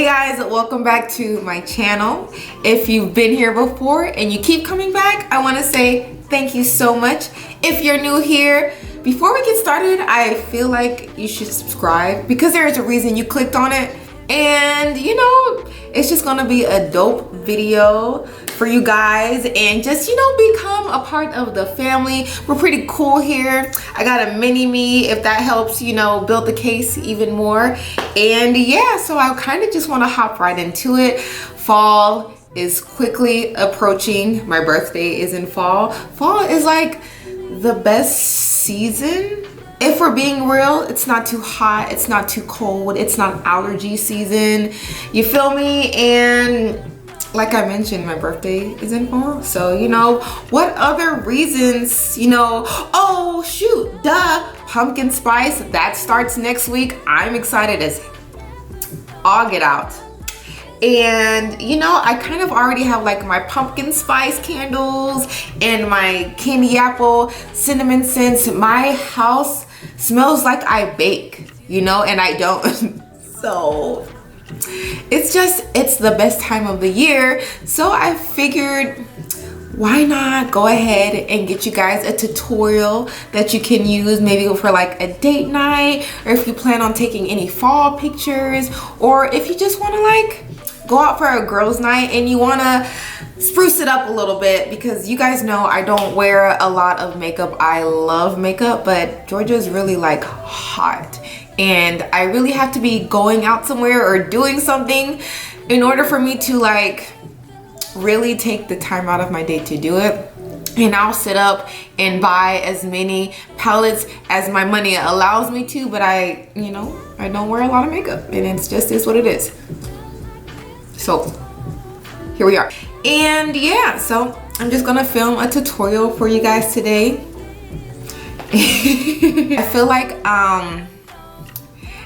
Hey guys, welcome back to my channel. If you've been here before and you keep coming back, I want to say thank you so much. If you're new here, before we get started, I feel like you should subscribe because there is a reason you clicked on it. And you know, it's just gonna be a dope video for you guys, and just, you know, become a part of the family. We're pretty cool here. I got a mini me, if that helps, you know, build the case even more. And yeah, so I kind of just want to hop right into it. Fall is quickly approaching. My birthday is in fall. Fall is like the best season. If we're being real, it's not too hot, it's not too cold, it's not allergy season. You feel me? And like I mentioned, my birthday is in fall. So, you know, what other reasons, you know, oh shoot, duh, pumpkin spice, that starts next week. I'm excited as all get out. And you know, I kind of already have like my pumpkin spice candles and my candy apple cinnamon scents. My house smells like I bake, you know, and I don't. So it's the best time of the year. So I figured, why not go ahead and get you guys a tutorial that you can use maybe for like a date night, or if you plan on taking any fall pictures, or if you just want to like go out for a girls' night and you want to spruce it up a little bit, because you guys know I don't wear a lot of makeup. I love makeup, but Georgia's really like hot and I really have to be going out somewhere or doing something in order for me to like really take the time out of my day to do it. And I'll sit up and buy as many palettes as my money allows me to, but I, you know, I don't wear a lot of makeup, and it's just is what it is. So here we are. And yeah, so I'm just gonna film a tutorial for you guys today. I feel like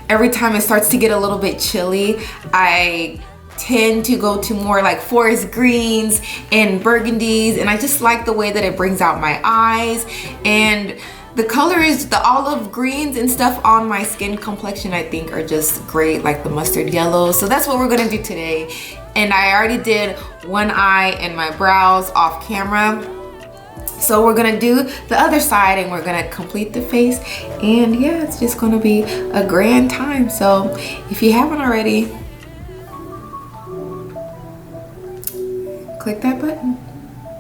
every time it starts to get a little bit chilly, I tend to go to more like forest greens and burgundies, and I just like the way that it brings out my eyes, and the colors, the olive greens and stuff on my skin complexion, I think are just great, like the mustard yellow. So that's what we're gonna do today. And I already did one eye and my brows off camera. So we're gonna do the other side and we're gonna complete the face. And yeah, it's just gonna be a grand time. So if you haven't already, click that button.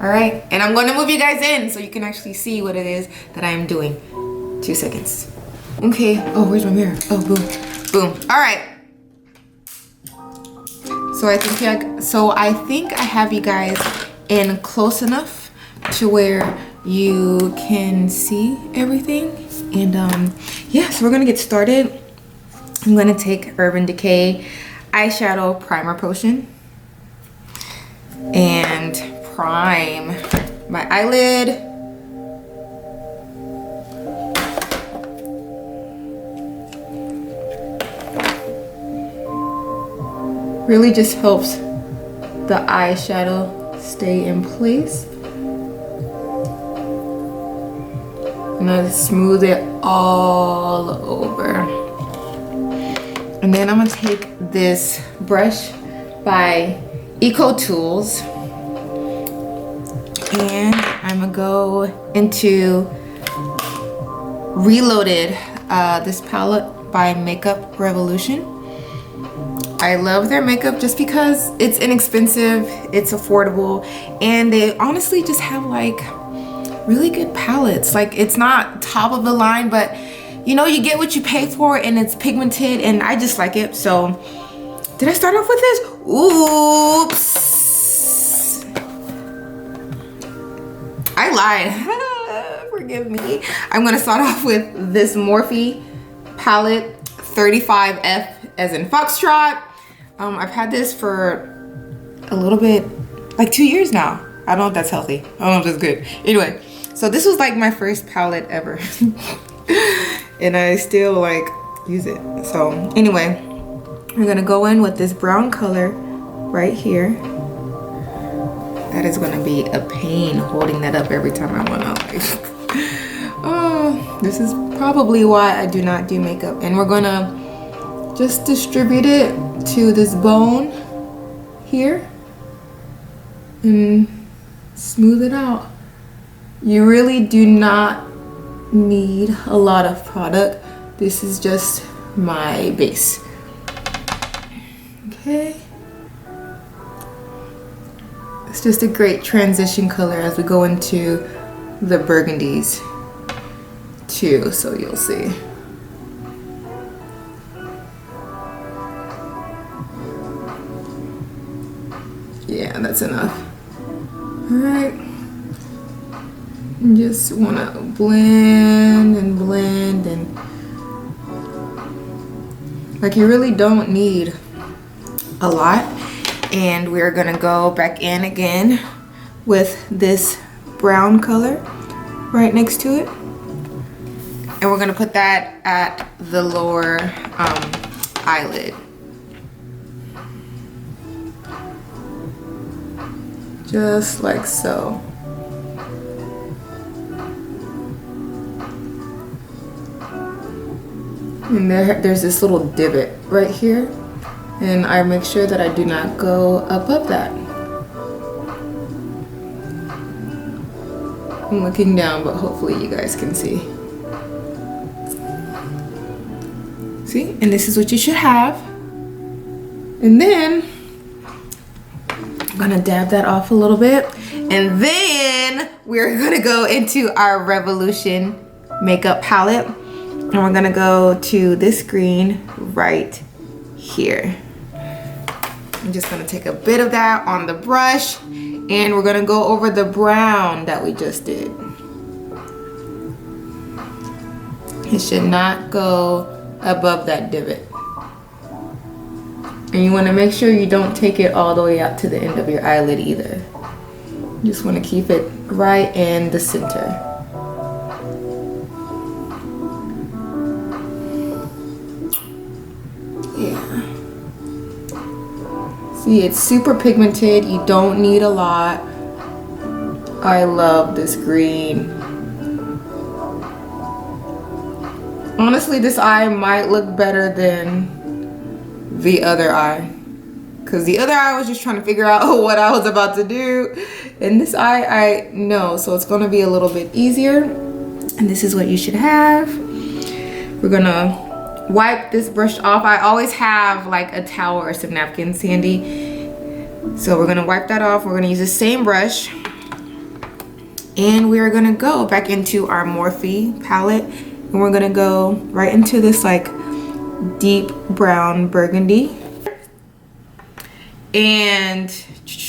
All right, and I'm gonna move you guys in so you can actually see what it is that I'm doing. 2 seconds. Okay, oh, where's my mirror? Oh, boom, boom. All right. So I think I have you guys in close enough to where you can see everything. And yeah, so we're gonna get started. I'm gonna take Urban Decay eyeshadow primer potion and prime my eyelid. Really just helps the eyeshadow stay in place. And I smooth it all over. And then I'm gonna take this brush by Eco Tools, and I'm gonna go into Reloaded, this palette by Makeup Revolution. I love their makeup just because it's inexpensive, it's affordable, and they honestly just have like really good palettes. Like, it's not top of the line, but you know, you get what you pay for, and it's pigmented, and I just like it. So did I start off with this? Oops, I lied. Forgive me. I'm gonna start off with this Morphe palette, 35F as in Foxtrot. I've had this for a little bit, like 2 years now. I don't know if that's healthy. I don't know if that's good. Anyway, so this was like my first palette ever. And I still like use it. So anyway, we're gonna go in with this brown color right here. That is gonna be a pain holding that up every time I wanna like, oh, this is probably why I do not do makeup. And we're gonna just distribute it to this bone here and smooth it out. You really do not need a lot of product. This is just my base. Okay. It's just a great transition color as we go into the burgundies too, so you'll see. Yeah, that's enough. All right. Just want to blend and blend, and like you really don't need a lot. And we're gonna go back in again with this brown color right next to it, and we're gonna put that at the lower eyelid. Just like so. And there's this little divot right here, and I make sure that I do not go above that. I'm looking down, but hopefully you guys can see. See? And this is what you should have. And then I'm gonna dab that off a little bit, and then we're gonna go into our Revolution makeup palette, and we're gonna go to this green right here. I'm just gonna take a bit of that on the brush, and we're gonna go over the brown that we just did. It should not go above that divot. And you want to make sure you don't take it all the way out to the end of your eyelid either. You just want to keep it right in the center. Yeah. See, it's super pigmented. You don't need a lot. I love this green. Honestly, this eye might look better than the other eye, because the other eye I was just trying to figure out what I was about to do, and this eye I know, so it's going to be a little bit easier. And this is what you should have. We're gonna wipe this brush off. I always have like a towel or some napkins handy, so we're gonna wipe that off. We're gonna use the same brush, and we're gonna go back into our Morphe palette, and we're gonna go right into this like deep brown burgundy, and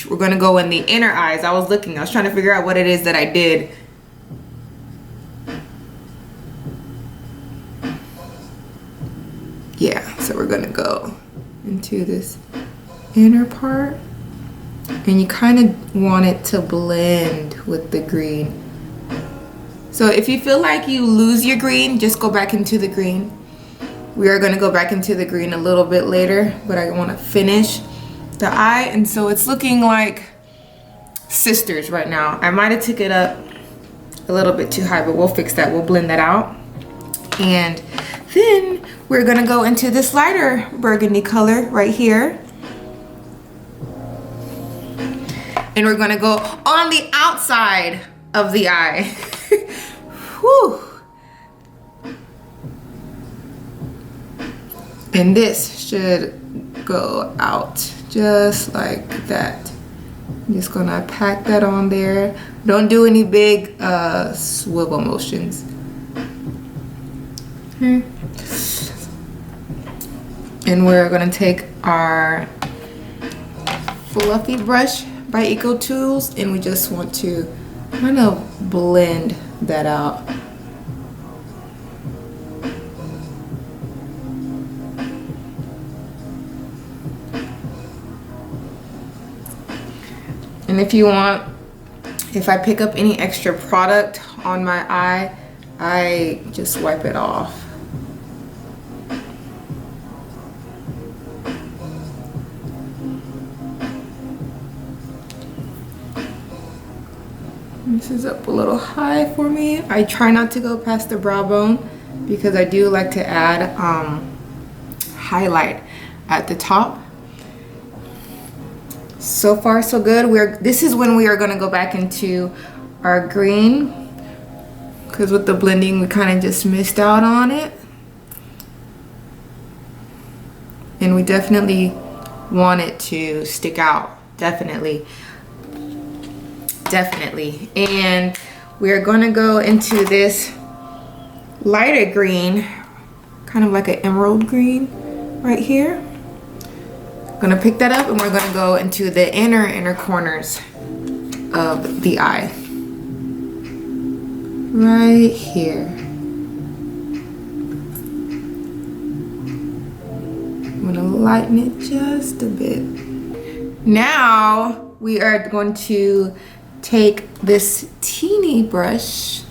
we're gonna go in the inner eyes. I was trying to figure out what it is that I did. Yeah, so we're gonna go into this inner part, and you kind of want it to blend with the green. So if you feel like you lose your green, just go back into the green. We are going to go back into the green a little bit later, but I want to finish the eye, and so it's looking like sisters right now. I might have took it up a little bit too high, but we'll fix that. We'll blend that out. And then we're going to go into this lighter burgundy color right here, and we're going to go on the outside of the eye. Whew. And this should go out just like that. I'm just gonna pack that on there. Don't do any big swivel motions. And we're gonna take our fluffy brush by Eco Tools, and we just want to kind of blend that out. And if you want, if I pick up any extra product on my eye, I just wipe it off. This is up a little high for me. I try not to go past the brow bone because I do like to add highlight at the top. So far so good. This is when we are going to go back into our green, because with the blending we kind of just missed out on it, and we definitely want it to stick out. Definitely. And we are going to go into this lighter green, kind of like an emerald green right here. Gonna pick that up and we're gonna go into the inner corners of the eye. Right here. I'm gonna lighten it just a bit. Now we are going to take this teeny brush,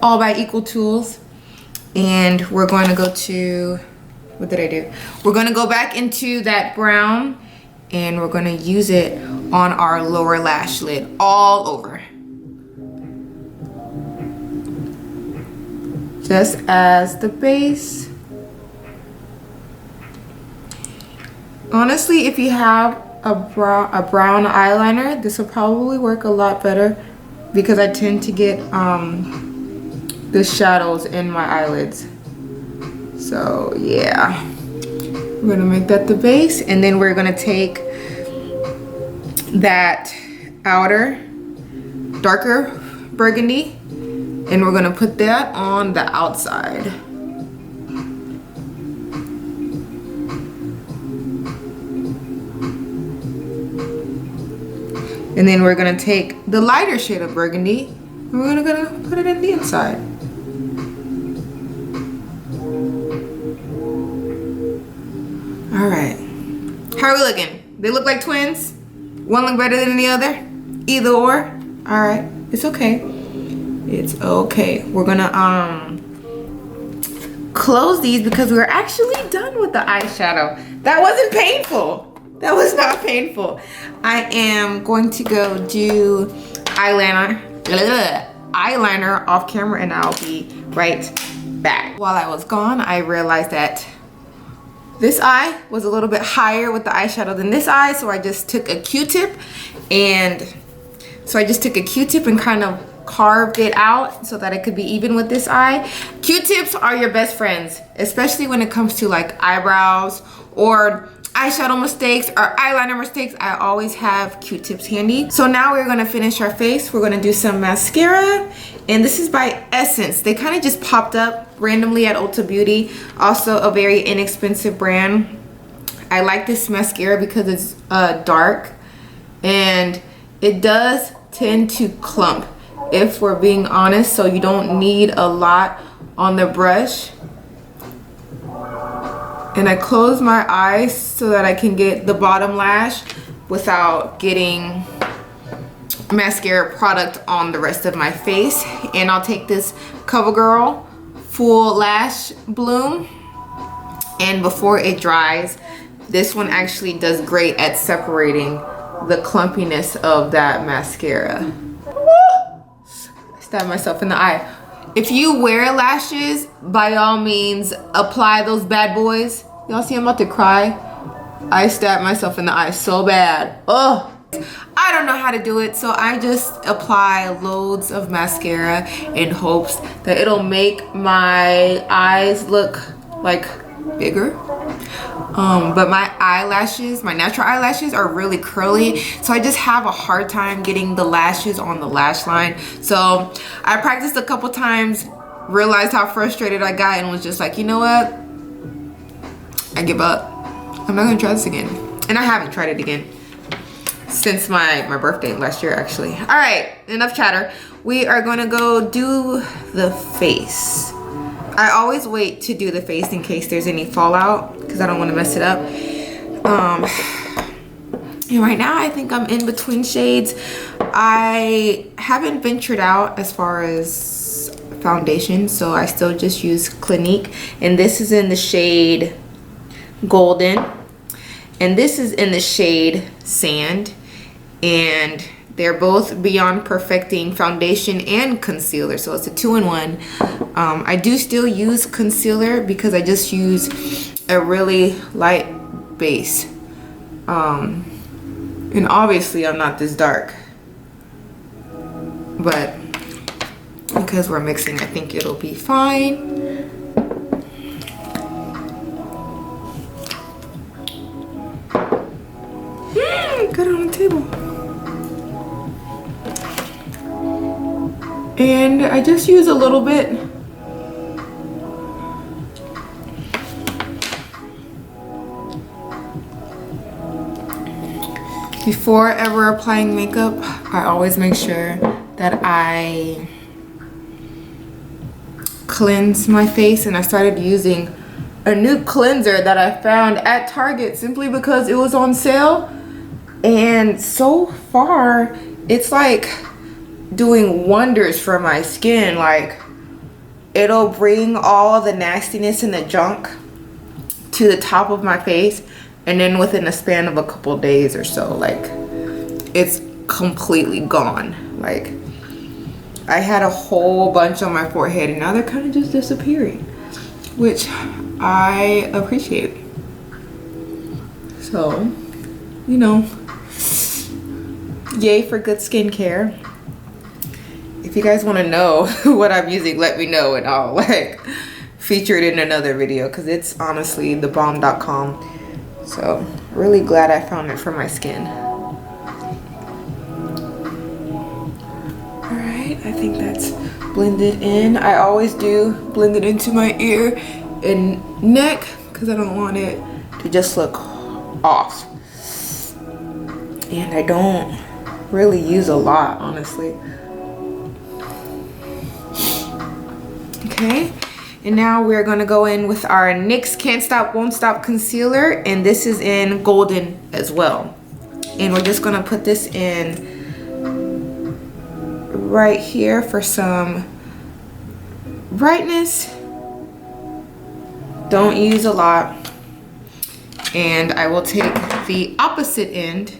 all by Equal Tools, and we're going to go to, what did I do? We're gonna go back into that brown and we're gonna use it on our lower lash lid all over. Just as the base. Honestly, if you have a brown eyeliner, this will probably work a lot better because I tend to get the shadows in my eyelids. So yeah, we're gonna make that the base, and then we're gonna take that outer darker burgundy and we're gonna put that on the outside. And then we're gonna take the lighter shade of burgundy and we're gonna put it in the inside. All right, how are we looking? They look like twins? One look better than the other? Either or? All right, it's okay. It's okay. We're gonna close these because we're actually done with the eyeshadow. That wasn't painful. That was not painful. I am going to go do eyeliner off camera and I'll be right back. While I was gone, I realized that this eye was a little bit higher with the eyeshadow than this eye, so I just took a Q-tip and kind of carved it out so that it could be even with this eye. Q-tips are your best friends, especially when it comes to like eyebrows or eyeshadow mistakes or eyeliner mistakes. I always have Q-tips handy. So now we're gonna finish our face. We're gonna do some mascara, and this is by Essence. They kind of just popped up randomly at Ulta Beauty. Also a very inexpensive brand. I like this mascara because it's dark and it does tend to clump, if we're being honest, so you don't need a lot on the brush. And I close my eyes so that I can get the bottom lash without getting mascara product on the rest of my face. And I'll take this CoverGirl Full Lash Bloom, and before it dries, this one actually does great at separating the clumpiness of that mascara. Stab myself in the eye. If you wear lashes, by all means apply those bad boys. Y'all see I'm about to cry? I stabbed myself in the eye so bad. Oh, I don't know how to do it, so I just apply loads of mascara in hopes that it'll make my eyes look like bigger. But my eyelashes, my natural eyelashes are really curly, so I just have a hard time getting the lashes on the lash line. So I practiced a couple times, realized how frustrated I got, and was just like, you know what? I give up. I'm not gonna try this again. And I haven't tried it again since my birthday last year, actually. All right, enough chatter. We are gonna go do the face. I always wait to do the face in case there's any fallout because I don't want to mess it up. And right now I think I'm in between shades. I haven't ventured out as far as foundation, so I still just use Clinique, and this is in the shade Golden, and this is in the shade Sand, and they're both Beyond Perfecting foundation and concealer, so it's a 2-in-1. I do still use concealer because I just use a really light base. And obviously I'm not this dark, but because we're mixing, I think it'll be fine. Got it on the table. And I just use a little bit. Before ever applying makeup, I always make sure that I cleanse my face, and I started using a new cleanser that I found at Target simply because it was on sale. And so far, it's like doing wonders for my skin. Like, it'll bring all the nastiness and the junk to the top of my face, and then within a span of a couple days or so, like, it's completely gone. Like, I had a whole bunch on my forehead, and now they're kind of just disappearing, which I appreciate. So, you know, yay for good skincare. If you guys want to know what I'm using, let me know, and I'll like feature it in another video, because it's honestly thebomb.com. So really glad I found it for my skin. All right, I think that's blended in. I always do blend it into my ear and neck because I don't want it to just look off. And I don't really use a lot, honestly. Okay, and now we're gonna go in with our NYX Can't Stop Won't Stop concealer, and this is in golden as well. And we're just gonna put this in right here for some brightness. Don't use a lot. And I will take the opposite end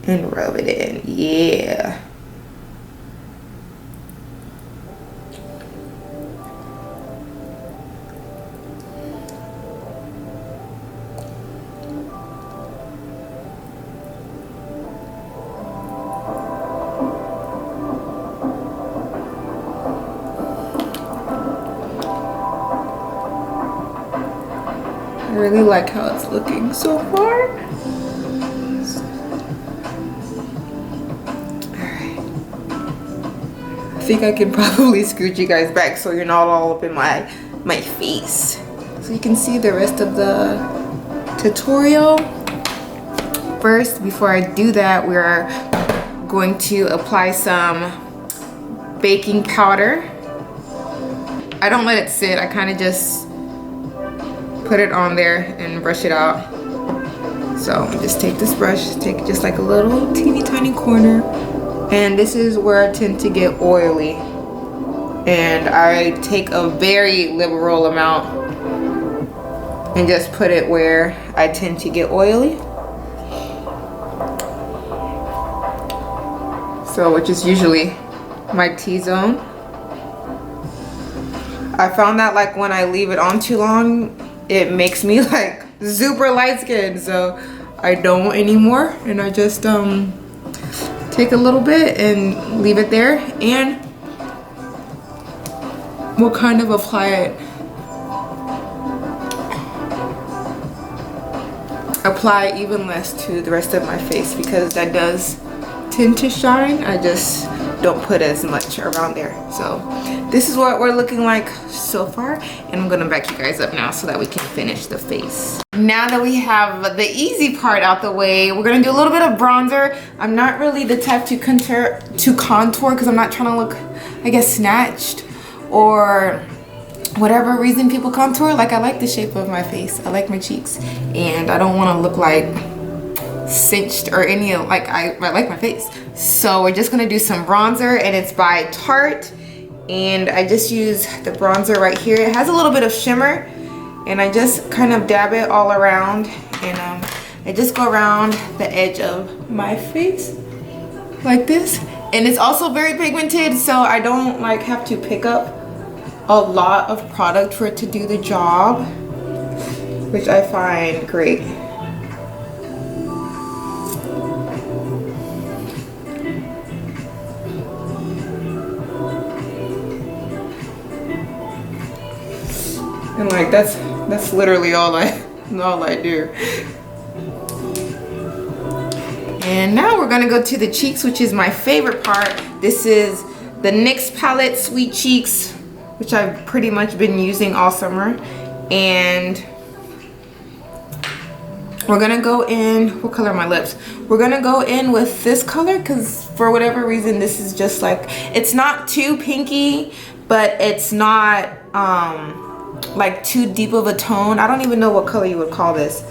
and rub it in. Yeah. I really like how it's looking so far. Alright. I think I can probably scooch you guys back so you're not all up in my face. So you can see the rest of the tutorial. First, before I do that, we're going to apply some baking powder. I don't let it sit, I kind of just put it on there and brush it out. So just take this brush, take just like a little teeny tiny corner, and this is where I tend to get oily, and I take a very liberal amount and just put it where I tend to get oily. So which is usually my T-zone. I found that like when I leave it on too long, it makes me like super light skinned, so I don't anymore, and I just take a little bit and leave it there, and we'll kind of apply it, apply even less to the rest of my face because that does tend to shine. I just don't put as much around there. So this is what we're looking like so far, and I'm gonna back you guys up now so that we can finish the face. Now that we have the easy part out the way, we're gonna do a little bit of bronzer. I'm not really the type to contour because I'm not trying to look, I guess, snatched or whatever reason people contour. Like, I like the shape of my face, I like my cheeks, and I don't want to look like cinched or any, like, I like my face. So we're just gonna do some bronzer, and it's by Tarte, and I just use the bronzer right here. It has a little bit of shimmer, and I just kind of dab it all around, and I just go around the edge of my face like this. And it's also very pigmented, so I don't like have to pick up a lot of product for it to do the job, which I find great. And like that's literally all I do. And now we're gonna go to the cheeks, which is my favorite part. This is the NYX palette Sweet Cheeks, which I've pretty much been using all summer. And we're gonna go in, what color are my lips? We're gonna go in with this color because for whatever reason, this is just like, it's not too pinky, but it's not like too deep of a tone. I don't even know what color you would call this,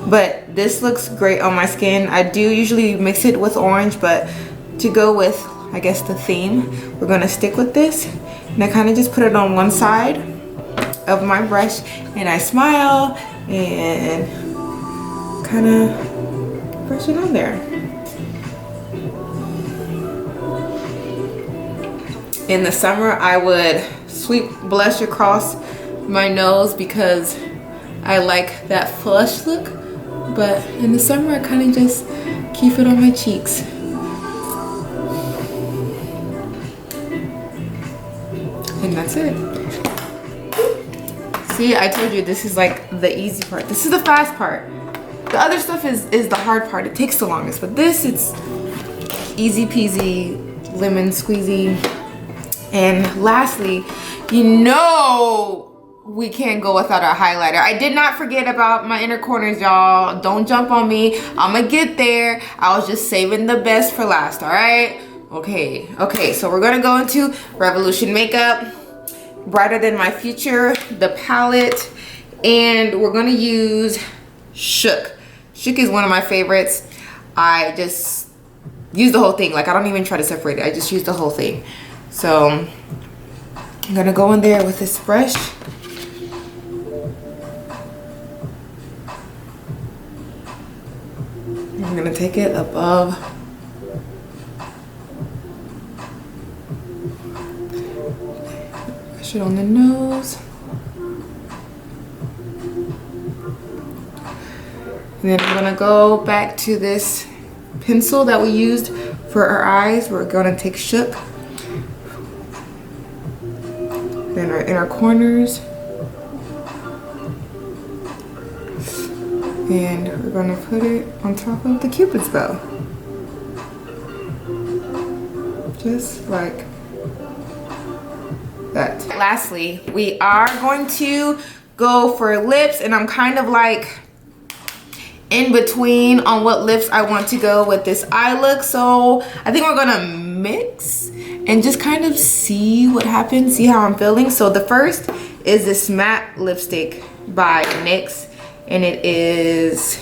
but this looks great on my skin. I do usually mix it with orange, but to go with, I guess, the theme, we're gonna stick with this. And I kind of just put it on one side of my brush and I smile and kind of brush it on there. In the summer, I would sweep blush across my nose because I like that flush look, but in the summer I kind of just keep it on my cheeks. And that's it. See, I told you this is like the easy part. This is the fast part. The other stuff is the hard part. It takes the longest, but this, it's easy peasy, lemon squeezy. And lastly, you know we can't go without a highlighter. I did not forget about my inner corners, y'all. Don't jump on me. I'ma get there. I was just saving the best for last, all right? Okay, so we're gonna go into Revolution Makeup, Brighter Than My Future, the palette, and we're gonna use Shook. Shook is one of my favorites. I just use the whole thing. Like, I don't even try to separate it. I just use the whole thing. So I'm gonna go in there with this brush. I'm gonna take it above brush it on the nose. And then I'm gonna go back to this pencil that we used for our eyes. We're gonna take Shook. Then our inner corners. And we're gonna put it on top of the Cupid's bow. Just like that. Lastly, we are going to go for lips, and I'm kind of like in between on what lips I want to go with this eye look. So I think we're gonna mix and just kind of see what happens, see how I'm feeling. So the first is this matte lipstick by NYX, and it is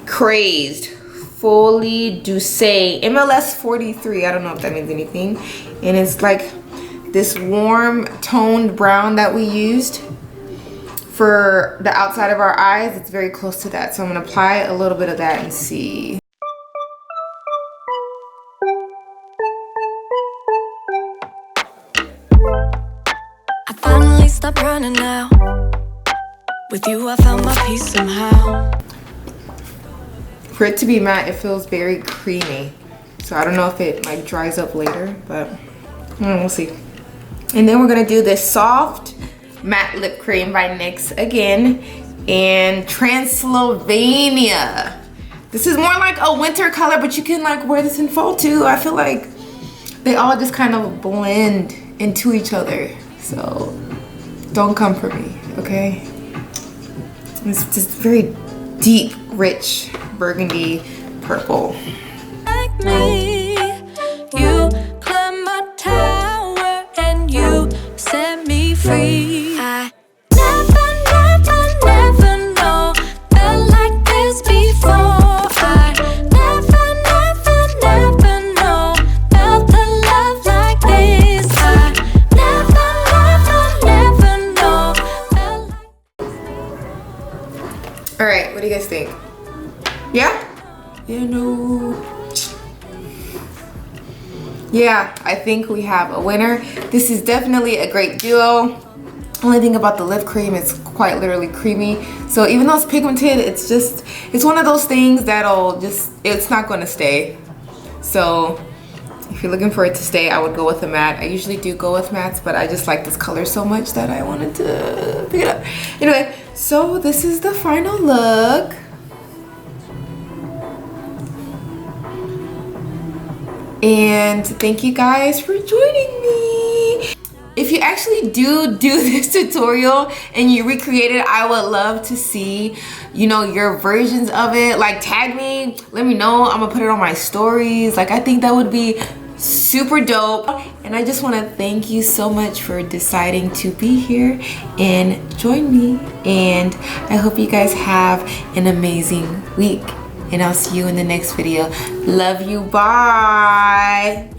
Crazed Folie Douce MLS 43. I don't know if that means anything. And it's like this warm toned brown that we used for the outside of our eyes. It's very close to that. So I'm gonna apply a little bit of that and see. I finally stopped running now. With you I found my peace somehow. For it to be matte, it feels very creamy. So I don't know if it like dries up later, but we'll see. And then we're gonna do this soft matte lip cream by NYX again in Transylvania. This is more like a winter color, but you can like wear this in fall too. I feel like they all just kind of blend into each other. So don't come for me, okay? It's just very deep, rich burgundy purple. Like me, you climbed my tower and you set me free. I never know felt like this before. I never know felt the love like this. I never know felt like. All right, what do you guys think? Yeah? You know. Yeah, I think we have a winner. This is definitely a great duo. Only thing about the lip cream, it's quite literally creamy. So even though it's pigmented, it's one of those things that'll it's not going to stay. So if you're looking for it to stay, I would go with a matte. I usually do go with mattes, but I just like this color so much that I wanted to pick it up. Anyway, so this is the final look. And thank you guys for joining me. If you actually do this tutorial and you recreate it, I would love to see, you know, your versions of it. Like, tag me, let me know. I'm gonna put it on my stories. Like, I think that would be super dope. And I just want to thank you so much for deciding to be here and join me. And I hope you guys have an amazing week. And I'll see you in the next video. Love you. Bye.